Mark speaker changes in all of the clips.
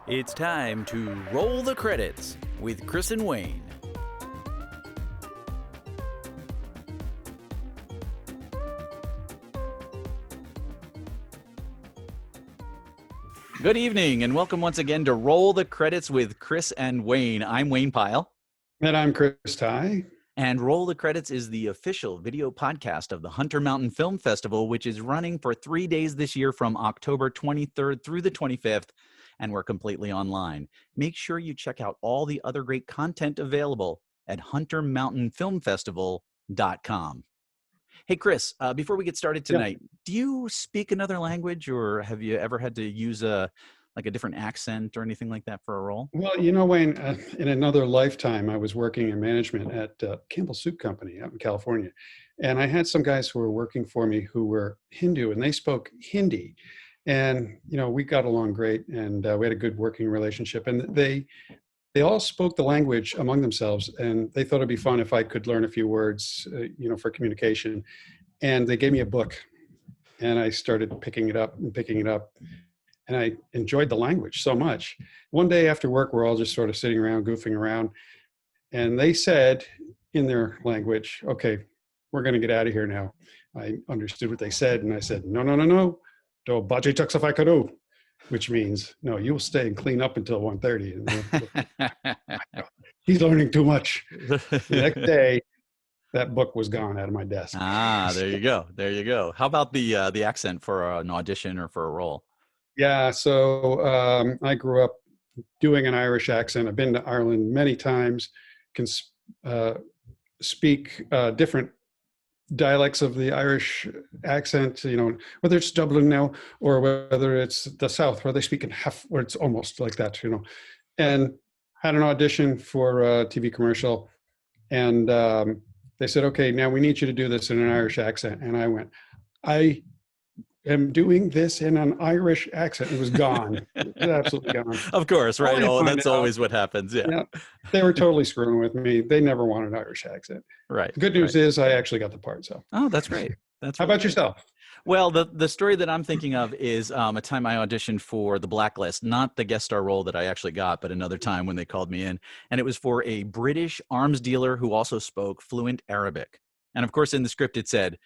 Speaker 1: It's time to roll the credits with Chris and Wayne. Good evening, and welcome once again to Roll the Credits with Chris and Wayne. I'm Wayne Pyle.
Speaker 2: And I'm Chris Ty.
Speaker 1: And Roll the Credits is the official video podcast of the Hunter Mountain Film Festival, which is running for 3 days this year from October 23rd through the 25th, and we're completely online. Make sure you check out all the other great content available at huntermountainfilmfestival.com. Hey, Chris, before we get started tonight, Do you speak another language, or have you ever had to use a different accent or anything like that for a role?
Speaker 2: Well, you know, Wayne, in another lifetime, I was working in management at Campbell Soup Company out in California. And I had some guys who were working for me who were Hindu, and they spoke Hindi. And, you know, we got along great, and we had a good working relationship. And they all spoke the language among themselves, and they thought it'd be fun if I could learn a few words, for communication. And they gave me a book, and I started picking it up. And I enjoyed the language so much. One day after work, we're all just sort of sitting around, goofing around. And they said in their language, okay, we're going to get out of here now. I understood what they said. And I said, no. Do baji tuksafai karo, which means, no, you'll stay and clean up until 1:30. And he's learning too much. The next day, that book was gone out of my desk.
Speaker 1: There you go. How about the accent for an audition or for a role?
Speaker 2: Yeah, so I grew up doing an Irish accent. I've been to Ireland many times, can speak different dialects of the Irish accent, whether it's Dublin now or whether it's the South, where they speak in half, where it's almost like that, And had an audition for a TV commercial, and they said, okay, now we need you to do this in an Irish accent. And I went, I am doing this in an Irish accent. It was gone. It was absolutely gone.
Speaker 1: Of course, right? That's always what happens. Yeah.
Speaker 2: They were totally screwing with me. They never wanted an Irish accent.
Speaker 1: Right.
Speaker 2: The good news is I actually got the part. So.
Speaker 1: Oh, that's great.
Speaker 2: How about yourself?
Speaker 1: Well, the story that I'm thinking of is a time I auditioned for The Blacklist, not the guest star role that I actually got, but another time when they called me in. And it was for a British arms dealer who also spoke fluent Arabic. And of course, in the script, it said,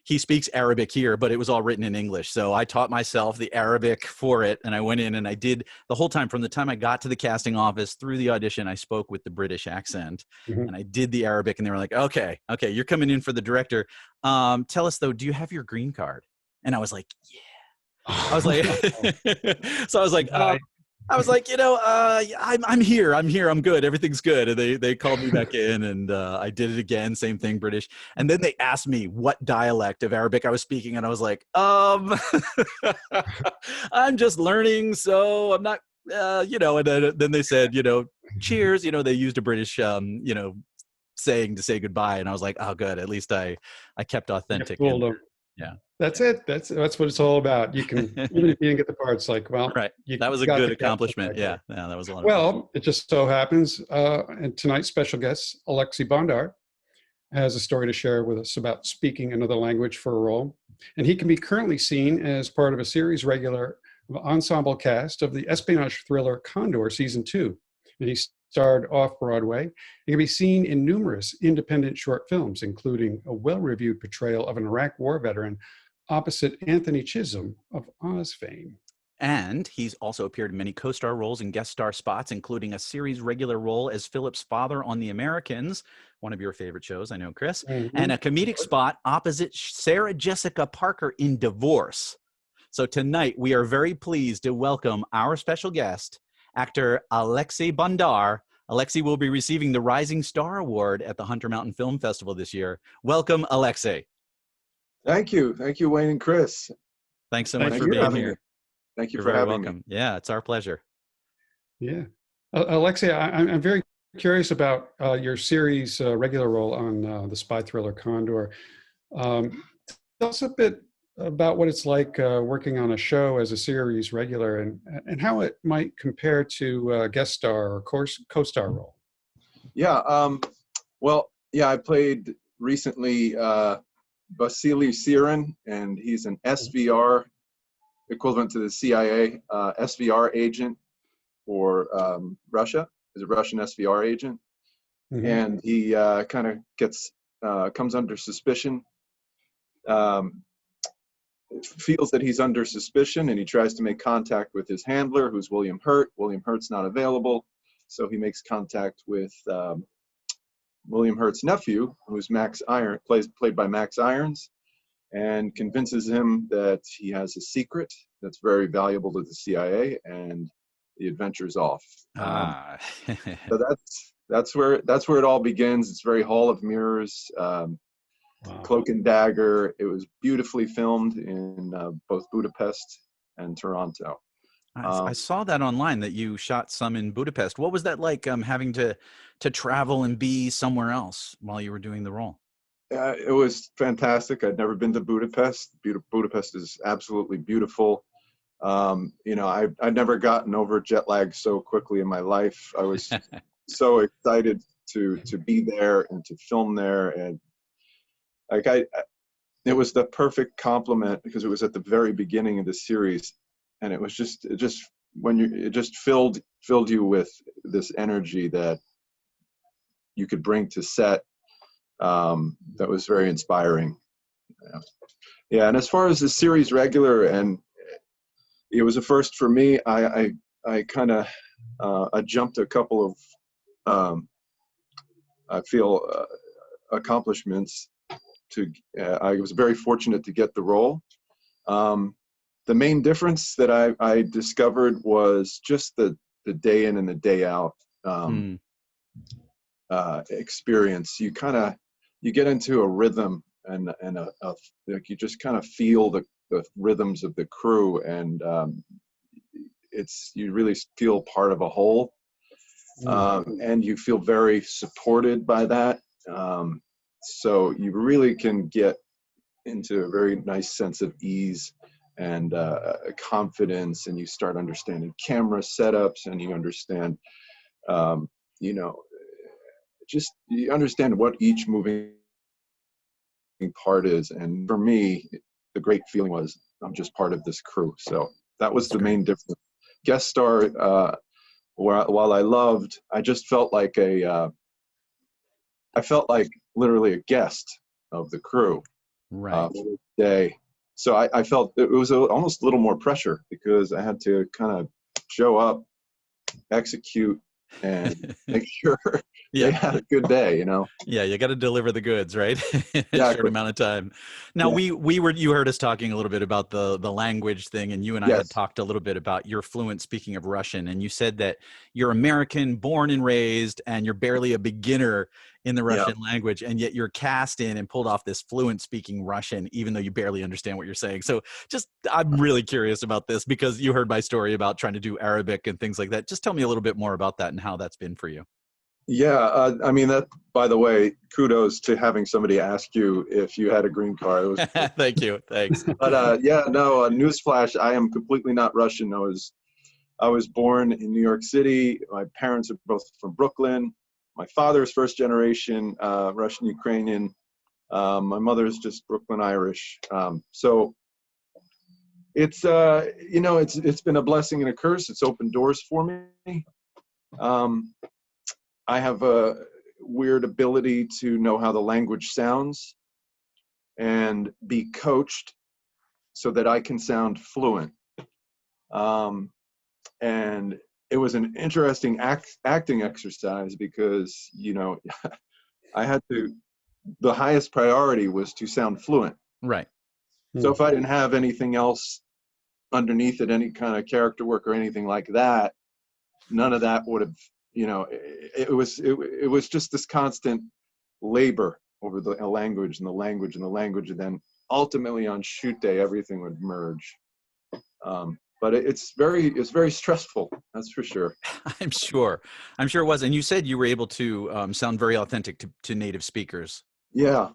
Speaker 1: he speaks Arabic here, but it was all written in English. So I taught myself the Arabic for it, and I went in and I did the whole time. From the time I got to the casting office through the audition, I spoke with the British accent, and I did the Arabic, and they were like, okay, you're coming in for the director. Tell us, though, do you have your green card? And I was like, yeah. I was like, so I was like, I'm here, I'm good, everything's good. And they called me back in, and I did it again, same thing, British. And then they asked me what dialect of Arabic I was speaking, and I was like, I'm just learning, so I'm not, and then they said, cheers, they used a British, saying to say goodbye, and I was like, oh, good, at least I kept authentic. Yeah.
Speaker 2: That's it. That's what it's all about. You can, even if you didn't get the part, it's like, well,
Speaker 1: right. That was a good accomplishment. Yeah, that was a lot of fun.
Speaker 2: It just so happens, and tonight's special guest, Alexei Bondar, has a story to share with us about speaking another language for a role. And he can be currently seen as part of a series regular ensemble cast of the espionage thriller CONDOR Season 2. And he starred Off-Broadway. He can be seen in numerous independent short films, including a well-reviewed portrayal of an Iraq War veteran opposite Anthony Chisholm of Oz fame.
Speaker 1: And he's also appeared in many co-star roles and guest star spots, including a series regular role as Philip's father on The Americans, one of your favorite shows, I know, Chris, and a comedic spot opposite Sarah Jessica Parker in Divorce. So tonight, we are very pleased to welcome our special guest, actor Alexei Bondar. Alexei will be receiving the Rising Star Award at the Hunter Mountain Film Festival this year. Welcome, Alexei.
Speaker 3: Thank you, Wayne and Chris.
Speaker 1: Thanks so much for being here.
Speaker 3: Thank you
Speaker 1: You're
Speaker 3: for
Speaker 1: very
Speaker 3: having
Speaker 1: welcome.
Speaker 3: me.
Speaker 1: Yeah, it's our pleasure.
Speaker 2: Yeah. Alexei, I'm very curious about your series regular role on the spy thriller CONDOR. Tell us a bit about what it's like working on a show as a series regular, and how it might compare to a guest star or co-star role.
Speaker 3: Yeah, I played recently Vasily Sirin, and he's an SVR equivalent to the CIA SVR agent for Russia. Is a Russian SVR agent, and he kind of comes under suspicion. Feels that he's under suspicion, and he tries to make contact with his handler, who's William Hurt. William Hurt's not available, so he makes contact with William Hurt's nephew, who's played by Max Irons, and convinces him that he has a secret that's very valuable to the CIA, and the adventure's off. So that's where it all begins. It's very Hall of Mirrors. Wow. Cloak and Dagger. It was beautifully filmed in both Budapest and Toronto.
Speaker 1: I saw that online, that you shot some in Budapest. What was that like, having to travel and be somewhere else while you were doing the role?
Speaker 3: It was fantastic. I'd never been to Budapest. Budapest is absolutely beautiful. I'd never gotten over jet lag so quickly in my life. I was so excited to be there and to film there, and it was the perfect compliment, because it was at the very beginning of the series, and it just filled you with this energy that you could bring to set. That was very inspiring. Yeah, and as far as the series regular, and it was a first for me. I kind of I jumped a couple of I feel accomplishments. I was very fortunate to get the role. The main difference that I discovered was just the day in and the day out experience. You get into a rhythm, and like you just kind of feel the rhythms of the crew, and you really feel part of a whole, and you feel very supported by that. So you really can get into a very nice sense of ease and confidence, and you start understanding camera setups, and you understand, you understand what each moving part is. And for me, the great feeling was I'm just part of this crew. So that was the main difference. Guest star, while I loved, I just felt like I felt like literally a guest of the crew.
Speaker 1: Right.
Speaker 3: For the day. So I felt it was almost a little more pressure, because I had to kind of show up, execute, and make sure they had a good day,
Speaker 1: Yeah, you got to deliver the goods, right? In a short amount of time. Now, you heard us talking a little bit about the language thing, and you and I had talked a little bit about your fluent speaking of Russian, and you said that you're American, born and raised, and you're barely a beginner in the Russian language, and yet you're cast in and pulled off this fluent speaking Russian, even though you barely understand what you're saying. So I'm really curious about this, because you heard my story about trying to do Arabic and things like that. Just tell me a little bit more about that and how that's been for you.
Speaker 3: Yeah, I mean, that, by the way, kudos to having somebody ask you if you had a green card.
Speaker 1: Thank you. Thanks.
Speaker 3: But newsflash, I am completely not Russian. I was born in New York City. My parents are both from Brooklyn. My father's first generation Russian Ukrainian. My mother's just Brooklyn Irish. So it's it's been a blessing and a curse. It's opened doors for me. I have a weird ability to know how the language sounds and be coached so that I can sound fluent. And it was an interesting acting exercise, because, the highest priority was to sound fluent.
Speaker 1: Right.
Speaker 3: So if I didn't have anything else underneath it, any kind of character work or anything like that, none of that would have, it was just this constant labor over the language and the language and the language. And then ultimately on shoot day, everything would merge. But it's very stressful. That's for sure.
Speaker 1: I'm sure it was. And you said you were able to sound very authentic to native speakers.
Speaker 3: Yeah.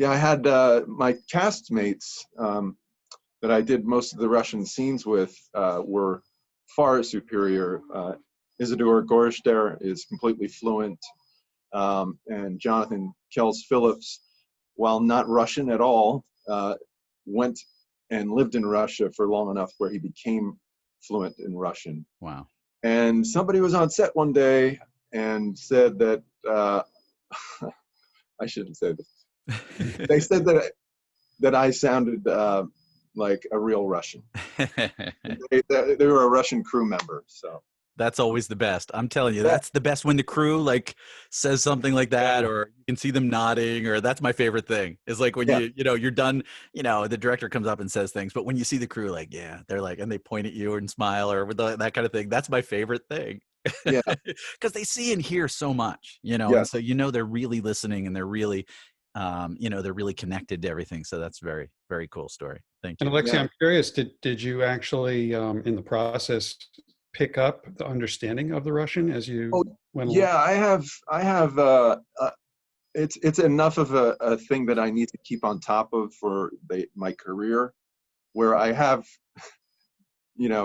Speaker 3: I had my castmates that I did most of the Russian scenes with were far superior. Isidore Gorishter is completely fluent, and Jonathan Kels Phillips, while not Russian at all, went and lived in Russia for long enough where he became fluent in Russian.
Speaker 1: Wow.
Speaker 3: And somebody was on set one day and said that, I shouldn't say this. They said that I sounded like a real Russian. They were a Russian crew member, so.
Speaker 1: That's always the best. I'm telling you,
Speaker 3: Yeah.
Speaker 1: that's the best when the crew like says something like that, or you can see them nodding, or that's my favorite thing. Is like when you're done, the director comes up and says things, but when you see the crew like, yeah, they're like, and they point at you and smile or with that kind of thing. That's my favorite thing.
Speaker 3: Yeah.
Speaker 1: Because they see and hear so much, and
Speaker 3: Yes.
Speaker 1: so they're really listening and they're really, they're really connected to everything. So that's very, very cool story. Thank you.
Speaker 2: And Alexei,
Speaker 3: Yeah.
Speaker 2: I'm curious, did you actually, in the process, pick up the understanding of the Russian as you went along?
Speaker 3: Yeah, I have. It's enough of a thing that I need to keep on top of for my career, where I have,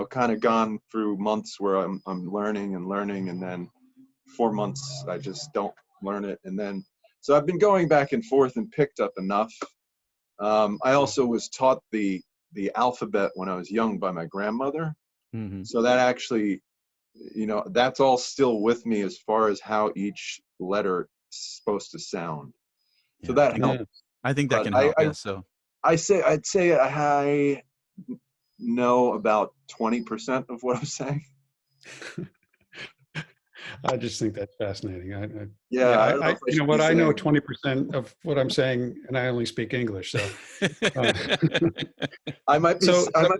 Speaker 3: kind of gone through months where I'm learning, and then 4 months I just don't learn it, and then so I've been going back and forth and picked up enough. I also was taught the alphabet when I was young by my grandmother.
Speaker 1: Mm-hmm.
Speaker 3: So that actually, that's all still with me as far as how each letter is supposed to sound. So that helps.
Speaker 1: I think that
Speaker 3: But
Speaker 1: can help. So
Speaker 3: I'd say I know about 20% of what I'm saying.
Speaker 2: I just think that's fascinating.
Speaker 3: I don't know if
Speaker 2: You know
Speaker 3: should
Speaker 2: what?
Speaker 3: be
Speaker 2: I know
Speaker 3: saying.
Speaker 2: 20% of what I'm saying, and I only speak English. So,
Speaker 3: I might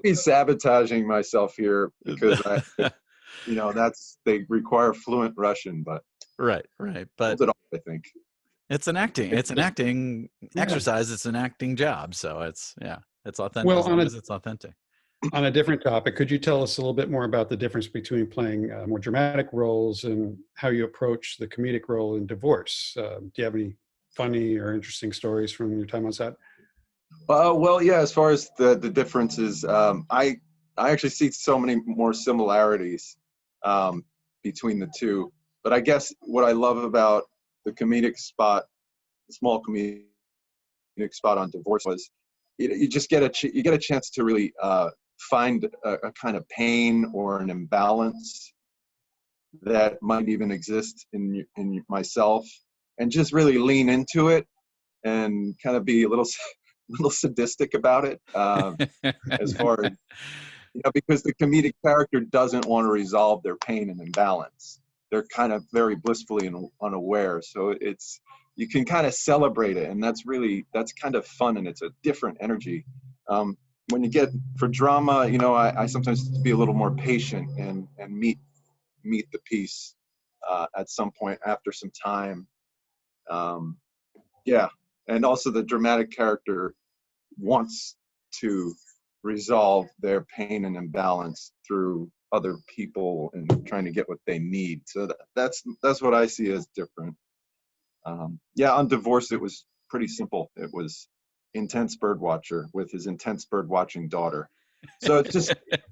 Speaker 3: be sabotaging myself here because they require fluent Russian, but
Speaker 1: right. But
Speaker 3: hold it off, I think.
Speaker 1: it's an acting exercise. It's an acting job. So it's authentic.
Speaker 2: Well,
Speaker 1: as long as it's authentic.
Speaker 2: On a different topic, could you tell us a little bit more about the difference between playing more dramatic roles and how you approach the comedic role in Divorce? Do you have any funny or interesting stories from your time on set?
Speaker 3: Well, yeah. As far as the differences, I actually see so many more similarities between the two. But I guess what I love about the small comedic spot on Divorce was you just get a chance to really find a kind of pain or an imbalance that might even exist in myself, and just really lean into it and kind of be a little sadistic about it, as far as because the comedic character doesn't want to resolve their pain and imbalance. They're kind of very blissfully unaware, so you can kind of celebrate it, and that's kind of fun, and it's a different energy. When you get for drama, I sometimes be a little more patient and meet the piece at some point after some time. Yeah, and also the dramatic character wants to resolve their pain and imbalance through other people and trying to get what they need. So that's what I see as different. On Divorce, it was pretty simple. It was intense bird watcher with his intense bird watching daughter. So it's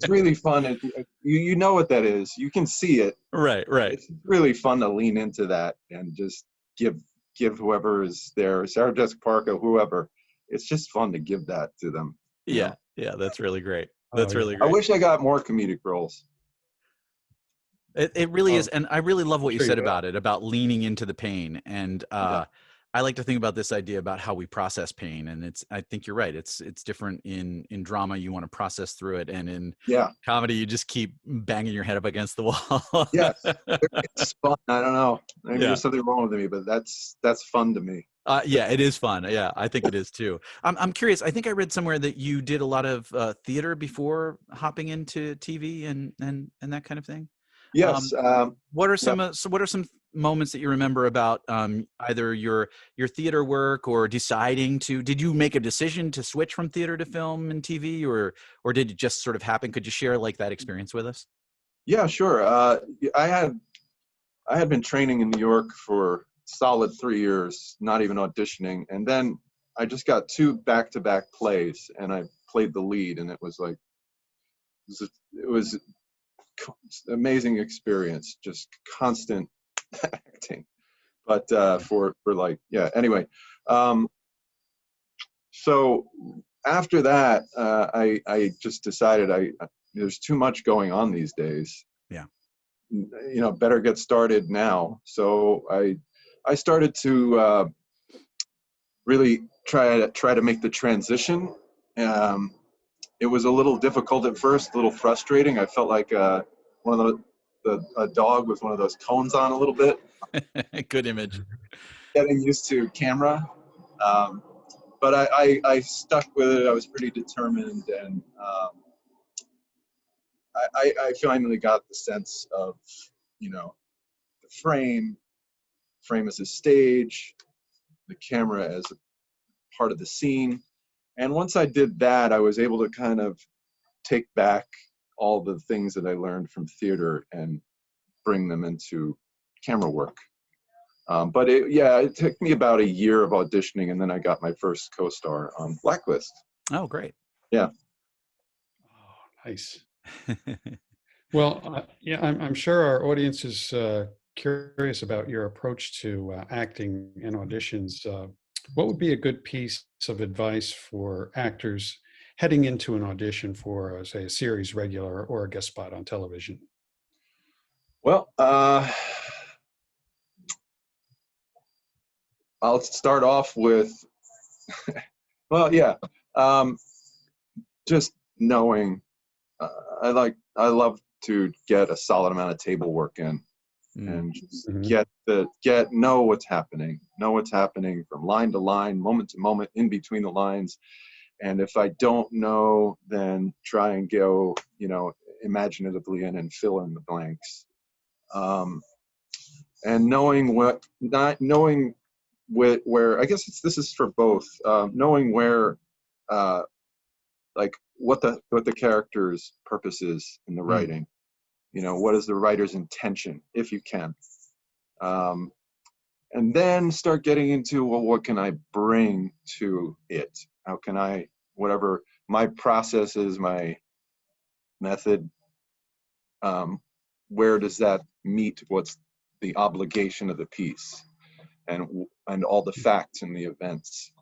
Speaker 3: really fun. You know what that is. You can see it.
Speaker 1: Right.
Speaker 3: It's really fun to lean into that and just give whoever is there, Sarah Jessica Parker, whoever. It's just fun to give that to them.
Speaker 1: Yeah, that's really great. That's really
Speaker 3: I
Speaker 1: great.
Speaker 3: wish I got more comedic roles.
Speaker 1: It really is, and I really love what you said
Speaker 2: you
Speaker 1: about it, about leaning into the pain. And I like to think about this idea about how we process pain, and I think you're right. It's different in drama. You want to process through it, and in comedy, you just keep banging your head up against the wall.
Speaker 3: Yes, it's fun. I don't know. Maybe there's something wrong with me, but that's fun to me.
Speaker 1: Yeah, it is fun. Yeah, I think it is too. I'm curious. I think I read somewhere that you did a lot of theater before hopping into TV and that kind of thing.
Speaker 3: Yes.
Speaker 1: What are some moments that you remember about either your theater work or deciding to? Did you make a decision to switch from theater to film and TV, or did it just sort of happen? Could you share like that experience with us?
Speaker 3: Yeah, sure. I had been training in New York for solid 3 years, not even auditioning, and then I just got 2 back-to-back plays, and I played the lead, and it was amazing experience, just constant acting. But anyway, so after that, I just decided there's too much going on these days.
Speaker 1: Yeah.
Speaker 3: You know, better get started now. So I started to really try to make the transition. It was a little difficult at first, a little frustrating. I felt like one of a dog with one of those cones on a little bit.
Speaker 1: Good image.
Speaker 3: Getting used to camera. But I stuck with it. I was pretty determined, and I finally got the sense of, you know, the frame as a stage, the camera as a part of the scene. And once I did that, I was able to kind of take back all the things that I learned from theater and bring them into camera work. But it took me about a year of auditioning, and then I got my first co-star on Blacklist.
Speaker 1: Oh, great.
Speaker 3: Yeah.
Speaker 2: Oh, nice. Well, yeah, I'm sure our audience is curious about your approach to acting and auditions. What would be a good piece of advice for actors heading into an audition for, say, a series regular or a guest spot on television?
Speaker 3: Well, I'll start off with, well, yeah, just knowing. I love to get a solid amount of table work in, and just know what's happening from line to line, moment to moment, in between the lines. And if I don't know, then try and go, you know, imaginatively in and fill in the blanks. And knowing where I guess this is for both, knowing where, like what the character's purpose is in the writing. You know, what is the writer's intention, if you can. And then start getting into, well, what can I bring to it? How can I, whatever my process is, my method, where does that meet what's the obligation of the piece, and all the facts and the events.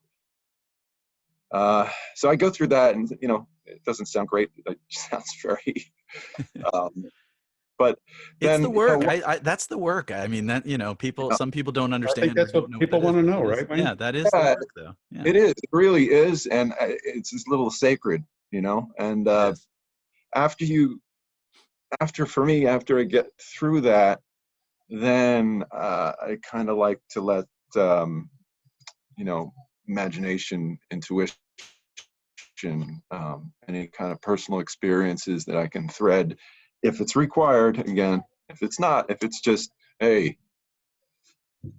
Speaker 3: So I go through that, and, you know, it doesn't sound great. It sounds very, but then,
Speaker 1: It's the work.
Speaker 3: you know,
Speaker 1: That's the work. I mean, that, you know, some people don't
Speaker 2: I
Speaker 1: understand.
Speaker 2: think that's what people want to know, right, Wayne?
Speaker 1: Yeah, that is the work, though. Yeah.
Speaker 3: it is. It really is, and it's a little sacred, you know. And after I get through that, then I kind of like to let you know, imagination, intuition, any kind of personal experiences that I can thread, if it's required. Again, if it's not, if it's just, hey, do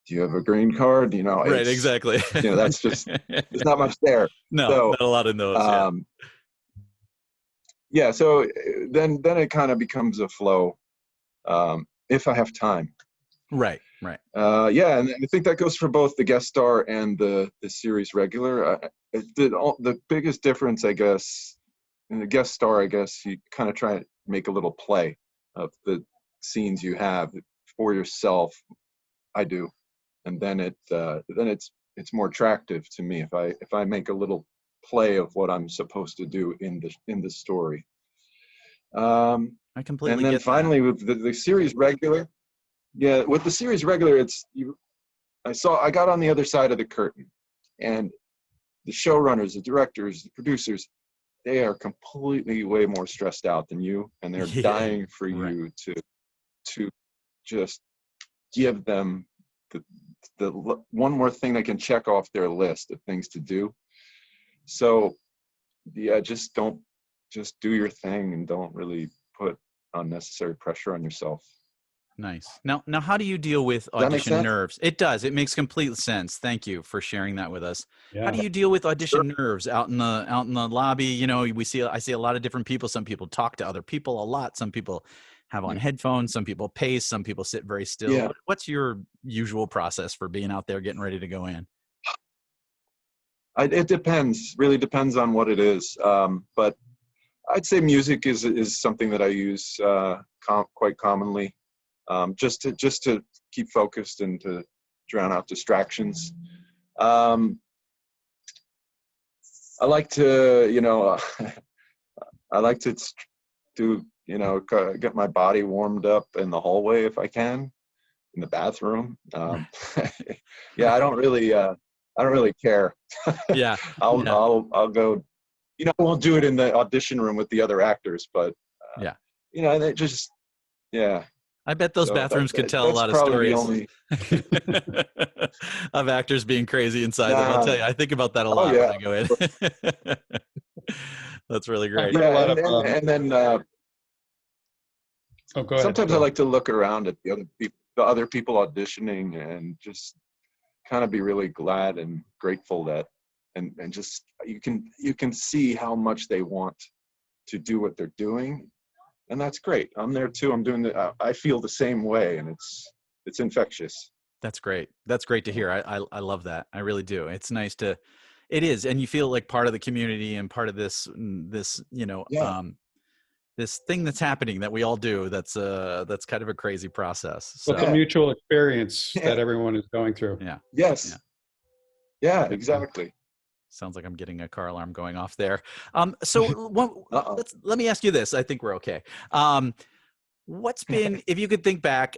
Speaker 3: you have a green card? You know,
Speaker 1: Right, exactly.
Speaker 3: You know, that's just, there's not much there.
Speaker 1: No,
Speaker 3: so,
Speaker 1: not a lot in those.
Speaker 3: Yeah. So then it kind of becomes a flow, if I have time.
Speaker 1: Right.
Speaker 3: Yeah, and I think that goes for both the guest star and the series regular. The biggest difference, I guess, in the guest star, I guess you kind of try to make a little play of the scenes you have for yourself. I do, and then it's more attractive to me if I make a little play of what I'm supposed to do in the story.
Speaker 1: I completely
Speaker 3: and then
Speaker 1: get
Speaker 3: finally
Speaker 1: that.
Speaker 3: with the series regular. Yeah, with the series regular, I got on the other side of the curtain, and the showrunners, the directors, the producers, they are completely way more stressed out than you, and they're dying for you to just give them the one more thing they can check off their list of things to do. So yeah, just do your thing, and don't really put unnecessary pressure on yourself.
Speaker 1: Nice. Now, how do you deal with audition nerves? It does. It makes complete sense. Thank you for sharing that with us. Yeah. How do you deal with audition nerves out in the lobby? You know, I see a lot of different people. Some people talk to other people a lot. Some people have on headphones. Some people pace. Some people sit very still. Yeah. What's your usual process for being out there getting ready to go in?
Speaker 3: It depends. Really depends on what it is. But I'd say music is something that I use quite commonly. Just to keep focused and to drown out distractions. I like to, you know, I like to do, you know, get my body warmed up in the hallway if I can, in the bathroom. Yeah, I don't really care.
Speaker 1: Yeah.
Speaker 3: I'll go. You know, I won't do it in the audition room with the other actors, but
Speaker 1: Yeah.
Speaker 3: you know, they just, yeah.
Speaker 1: I bet those
Speaker 3: So
Speaker 1: bathrooms could tell a
Speaker 3: that's
Speaker 1: lot of
Speaker 3: probably
Speaker 1: stories
Speaker 3: the only.
Speaker 1: of actors being crazy inside them. I'll
Speaker 3: Nah.
Speaker 1: tell you, I think about that a
Speaker 3: Oh
Speaker 1: lot when
Speaker 3: yeah.
Speaker 1: I go in. That's really
Speaker 2: I've
Speaker 1: great.
Speaker 2: heard a
Speaker 3: Yeah,
Speaker 2: lot of.
Speaker 3: and then
Speaker 2: Oh, go ahead.
Speaker 3: sometimes I
Speaker 2: Bill.
Speaker 3: like to look around at the other people auditioning, and just kind of be really glad and grateful that, and just you can see how much they want to do what they're doing, and that's great. I'm there too. I'm doing I feel the same way, and it's infectious.
Speaker 1: That's great. That's great to hear. I love that. I really do. It's nice to, it is. And you feel like part of the community and part of this, you know,
Speaker 3: Yeah.
Speaker 1: this thing that's happening that we all do. That's kind of a crazy process. So
Speaker 2: Well, it's a mutual experience
Speaker 3: Yeah.
Speaker 2: that everyone is going through.
Speaker 1: yeah.
Speaker 3: Yes. Yeah, exactly.
Speaker 1: Sounds like I'm getting a car alarm going off there. So
Speaker 3: Uh-oh.
Speaker 1: let me ask you this. I think we're okay. What's been, if you could think back,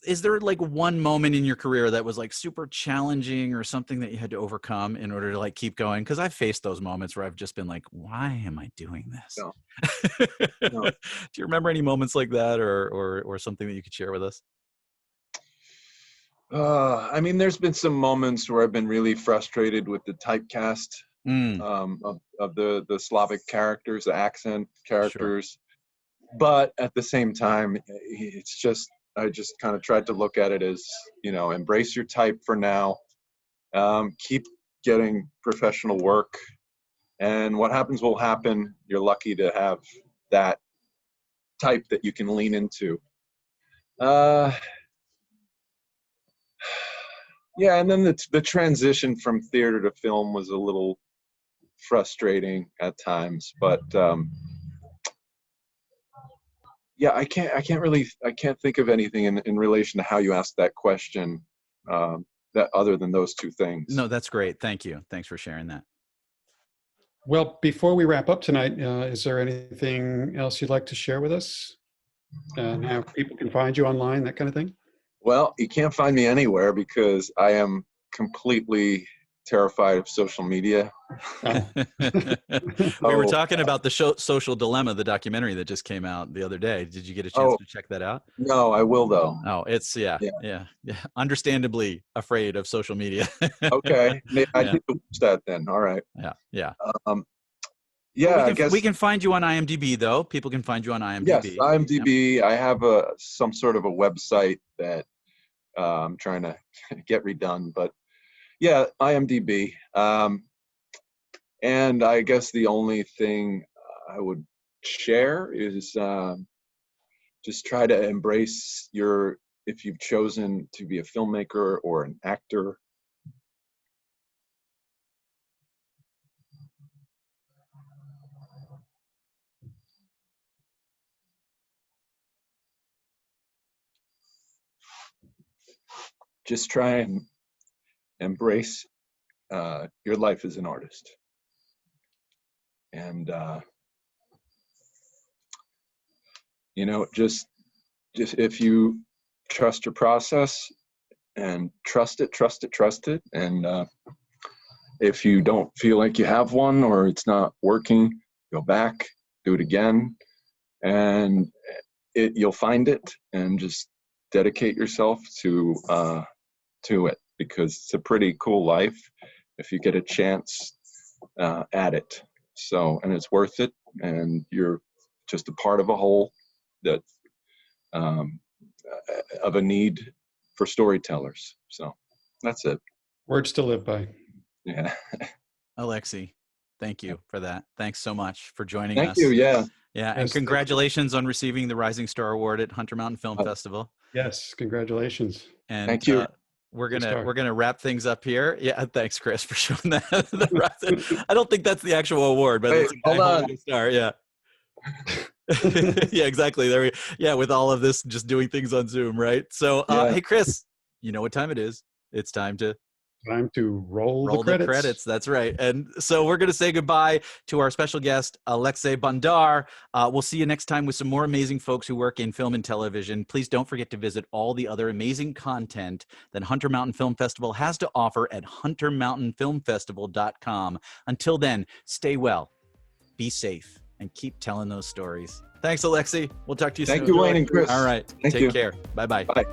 Speaker 1: is there like one moment in your career that was like super challenging or something that you had to overcome in order to like keep going? Because I've faced those moments where I've just been like, why am I doing this?
Speaker 3: No. No.
Speaker 1: Do you remember any moments like that or something that you could share with us?
Speaker 3: I mean, there's been some moments where I've been really frustrated with the typecast of the Slavic characters, the accent characters. But at the same time, it's just, I just kind of tried to look at it as, you know, embrace your type for now, keep getting professional work, and what happens will happen. You're lucky to have that type that you can lean into. Yeah, and then the transition from theater to film was a little frustrating at times, but yeah, I can't think of anything in relation to how you asked that question, that other than those two things.
Speaker 1: No, that's great. Thank you. Thanks for sharing that.
Speaker 2: Well, before we wrap up tonight, is there anything else you'd like to share with us? And how people can find you online, that kind of thing?
Speaker 3: Well, you can't find me anywhere because I am completely terrified of social media.
Speaker 1: We were talking about the Social Dilemma, the documentary that just came out the other day. Did you get a chance to check that out?
Speaker 3: No, I will though.
Speaker 1: Oh, it's yeah. Understandably afraid of social media.
Speaker 3: Okay, I need to watch that then. All right.
Speaker 1: Yeah.
Speaker 3: Yeah,
Speaker 1: I guess we can find you on IMDb though. People can find you on IMDb.
Speaker 3: Yes, IMDb. Yep. I have some sort of a website that I'm trying to get redone, but yeah, IMDb. And I guess the only thing I would share is just try to embrace if you've chosen to be a filmmaker or an actor. Just try and embrace your life as an artist. And, you know, just if you trust your process and trust it. And if you don't feel like you have one or it's not working, go back, do it again, and you'll find it, and just dedicate yourself to it, because it's a pretty cool life if you get a chance at it. So, and it's worth it, and you're just a part of a whole that of a need for storytellers. So that's it.
Speaker 2: Words to live by.
Speaker 3: Yeah.
Speaker 1: Alexei, thank you for that. Thanks so much for joining us.
Speaker 3: Thank you. Yeah.
Speaker 1: Yeah, and congratulations on receiving the Rising Star Award at Hunter Mountain Film Festival.
Speaker 2: Yes, congratulations.
Speaker 1: And
Speaker 3: thank you.
Speaker 1: We're gonna wrap things up here. Yeah, thanks, Chris, for showing that. I don't think that's the actual award, but it's a
Speaker 3: hold on.
Speaker 1: Star. Yeah. Yeah, exactly. With all of this, just doing things on Zoom, right? So, hey, Chris, you know what time it is? It's time to
Speaker 2: Time to roll
Speaker 1: Roll
Speaker 2: the
Speaker 1: the
Speaker 2: credits.
Speaker 1: credits. That's right. And so we're going to say goodbye to our special guest, Alexei Bondar. We'll see you next time with some more amazing folks who work in film and television. Please don't forget to visit all the other amazing content that Hunter Mountain Film Festival has to offer at huntermountainfilmfestival.com. Until then, stay well, be safe, and keep telling those stories. Thanks, Alexei. We'll talk to you soon.
Speaker 3: Thank you, Wayne and Chris.
Speaker 1: All right.
Speaker 3: Thank
Speaker 1: Take
Speaker 3: you.
Speaker 1: care. Bye-bye.
Speaker 3: Bye.